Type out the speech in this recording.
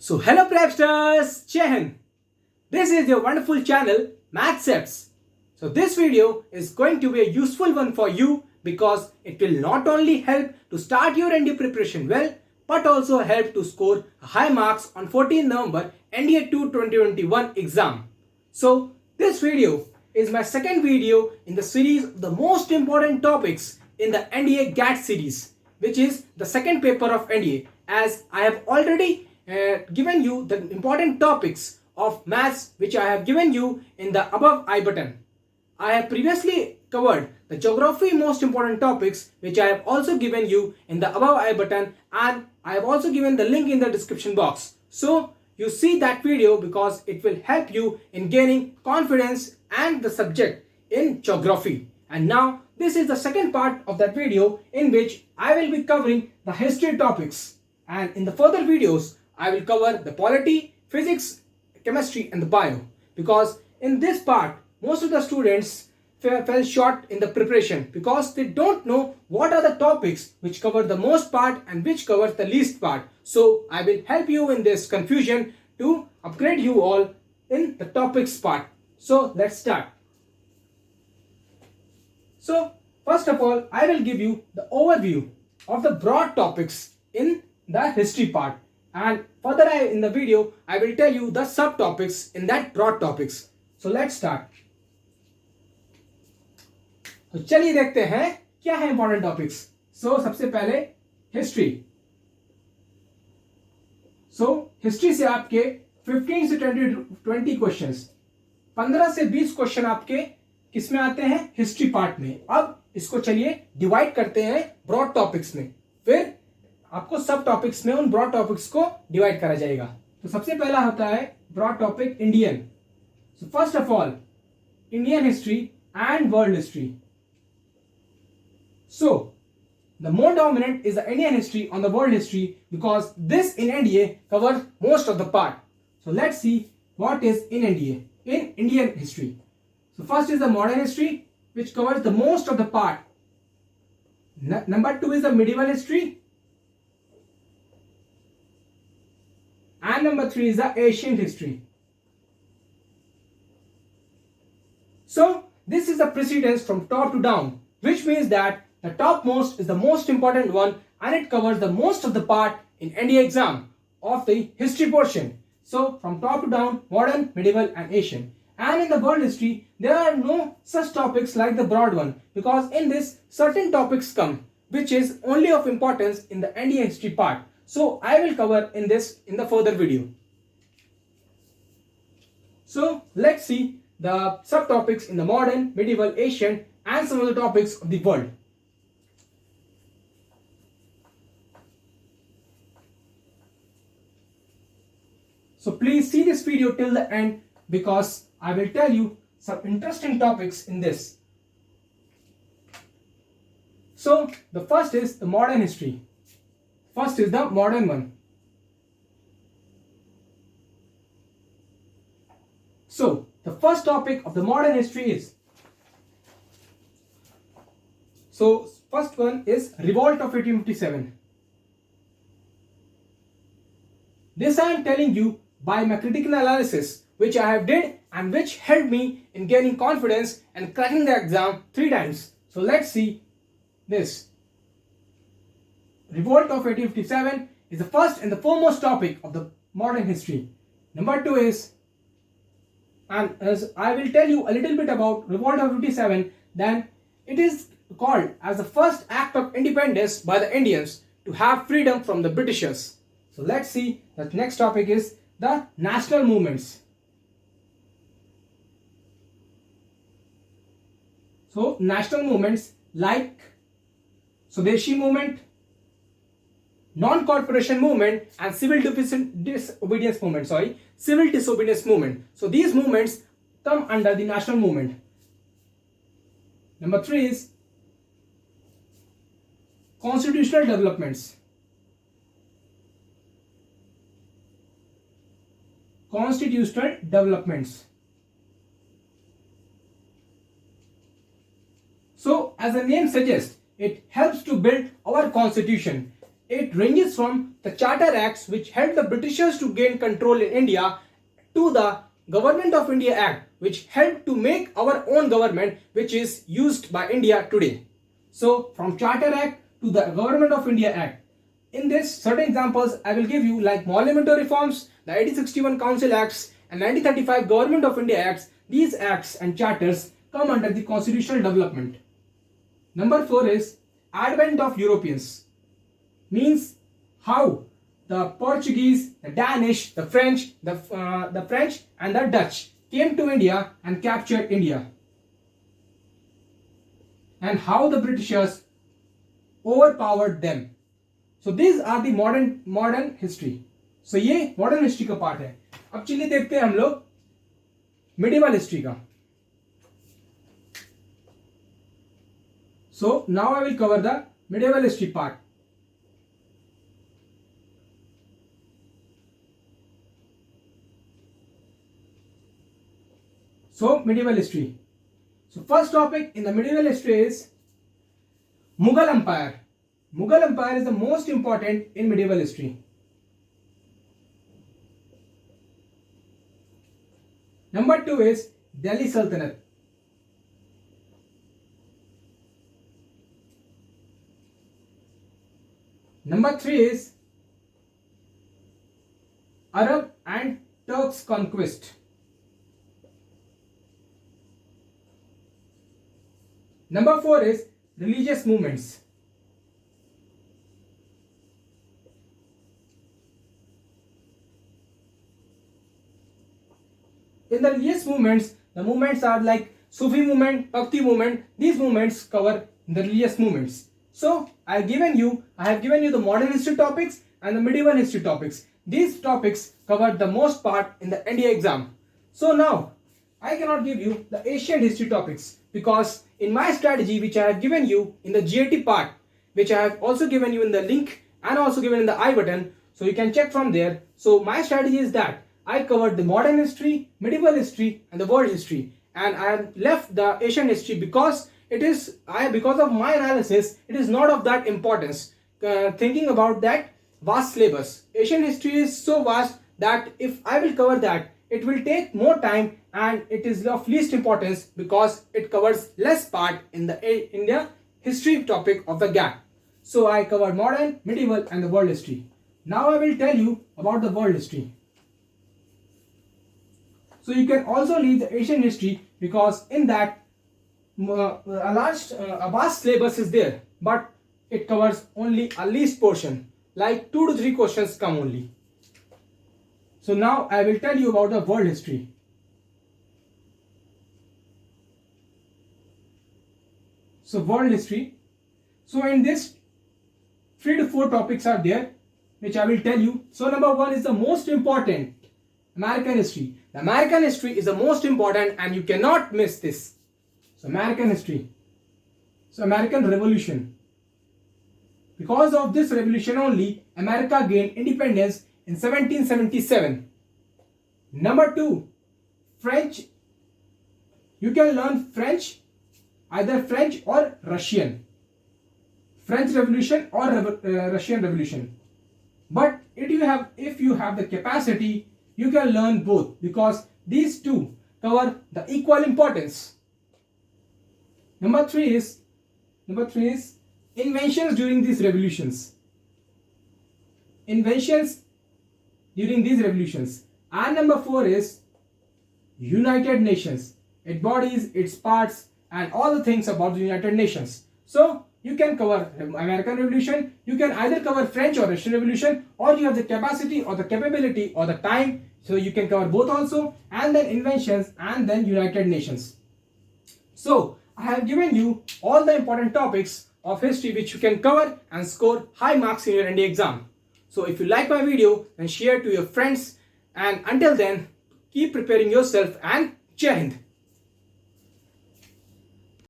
So hello Prepsters, Jai Hind. This is your wonderful channel Maths. So this video is going to be a useful one for you because it will not only help to start your NDA preparation well, but also help to score high marks on 14 November NDA 2 2021 exam. So this video is my second video in the series of the most important topics in the NDA GAT series, which is the second paper of NDA, as I have already given you the important topics of maths which I have given you in the above I button. I have previously covered the geography most important topics which I have also given you in the above I button, and I have also given the link in the description box. So you see that video because it will help you in gaining confidence and the subject in geography. And now this is the second part of that video in which I will be covering the history topics, and in the further videos I will cover the polity, physics, chemistry and the bio, because in this part most of the students fell short in the preparation because they don't know what are the topics which cover the most part and which covers the least part. So I will help you in this confusion to upgrade you all in the topics part. So let's start. So first of all, I will give you the overview of the broad topics in the history part, and further in the video I will tell you the subtopics in that broad topics. So let's start. तो चलिए देखते हैं क्या है important topics. सो सबसे पहले history. So history से आपके 15 से 20 क्वेश्चंस, 15 से 20 क्वेश्चन आपके किसमें आते हैं? हिस्ट्री पार्ट में. अब इसको चलिए डिवाइड करते हैं ब्रॉड टॉपिक्स में, फिर आपको सब टॉपिक्स में उन ब्रॉड टॉपिक्स को डिवाइड करा जाएगा. तो सबसे पहला होता है broad topic Indian. So first of all Indian history and world history. So the more dominant is the Indian history on the world history because this in NDA covers most of the part. So let's see what is in NDA in Indian history. So first is the modern history, which covers the most of the part. Number 2 is the medieval history, and number 3 is the ancient history. So this is the precedence from top to down, which means that the topmost is the most important one and it covers the most of the part in NDA exam of the history portion. So from top to down, modern, medieval and ancient. And in the world history, there are no such topics like the broad one, because in this certain topics come which is only of importance in the NDA history part. So I will cover in this in the further video. So let's see the subtopics in the modern, medieval, ancient and some of the topics of the world. So please see this video till the end because I will tell you some interesting topics in this. So the first is the modern history. First is the modern one. So the first topic of the modern history is, so first one is revolt of 1857. This I am telling you by my critical analysis which I have did and which helped me in gaining confidence and cracking the exam 3 times. So let's see this. Revolt of 1857 is the first and the foremost topic of the modern history. Number 2 is, and as I will tell you a little bit about revolt of 57, then it is called as the first act of independence by the Indians to have freedom from the Britishers. So let's see, the next topic is the national movements. So national movements like Swadeshi movement, non-corporation movement and civil disobedience movement. Civil disobedience movement. So these movements come under the national movement. Number 3 is constitutional developments. Constitutional developments. So as the name suggests, it helps to build our constitution. It ranges from the Charter Acts, which helped the Britishers to gain control in India, to the Government of India Act, which helped to make our own government, which is used by India today. So from Charter Act to the Government of India Act. In this, certain examples I will give you, like Monumental Reforms, the 1861 Council Acts and 1935 Government of India Acts. These acts and charters come under the constitutional development. Number 4 is Advent of Europeans. Means how the Portuguese, the Danish, the French, the French and the Dutch came to India and captured India, and how the Britishers overpowered them. So these are the modern history. So ये modern history का part है. अब चलिए देखते हैं हम लोग medieval history का. So now I will cover the medieval history part. So medieval history. So first topic in the medieval history is Mughal Empire. Mughal Empire is the most important in medieval history. Number 2 is Delhi Sultanate. Number 3 is Arab and Turks conquest. Number 4 is religious movements. In the religious movements, the movements are like Sufi movement, Bhakti movement. These movements cover the religious movements. So I have given you the modern history topics and the medieval history topics. These topics cover the most part in the NDA exam. So now I cannot give you the ancient history topics, because in my strategy, which I have given you in the GAT part, which I have also given you in the link and also given in the I button, so you can check from there. So my strategy is that I covered the modern history, medieval history and the world history, and I have left the Asian history because because of my analysis, it is not of that importance. Thinking about that vast syllabus, Asian history is so vast that if I will cover that, it will take more time and it is of least importance because it covers less part in the history topic of the gap. So I covered modern, medieval and the world history. Now I will tell you about the world history. So you can also leave the Asian history, because in that a vast syllabus is there, but it covers only a least portion, like 2 to 3 questions come only. So now I will tell you about the world history. So world history. So in this 3 to 4 topics are there, which I will tell you. So number 1 is the most important, American history. The American history is the most important and you cannot miss this. So American history. So American Revolution. Because of this revolution only, America gained independence in 1777. Number 2, French. You can learn French, either French or Russian. French Revolution or Russian Revolution. But if you have the capacity, you can learn both, because these two cover the equal importance. Number 3 is inventions during these revolutions. Inventions during these revolutions. And number 4 is United Nations. It bodies, its parts and all the things about the United Nations. So you can cover American Revolution, you can either cover French or Russian Revolution, or you have the capacity or the capability or the time, so you can cover both also, and then inventions and then United Nations. So I have given you all the important topics of history which you can cover and score high marks in your NDA exam. So if you like my video, then share to your friends, and until then, keep preparing yourself and Jai Hind.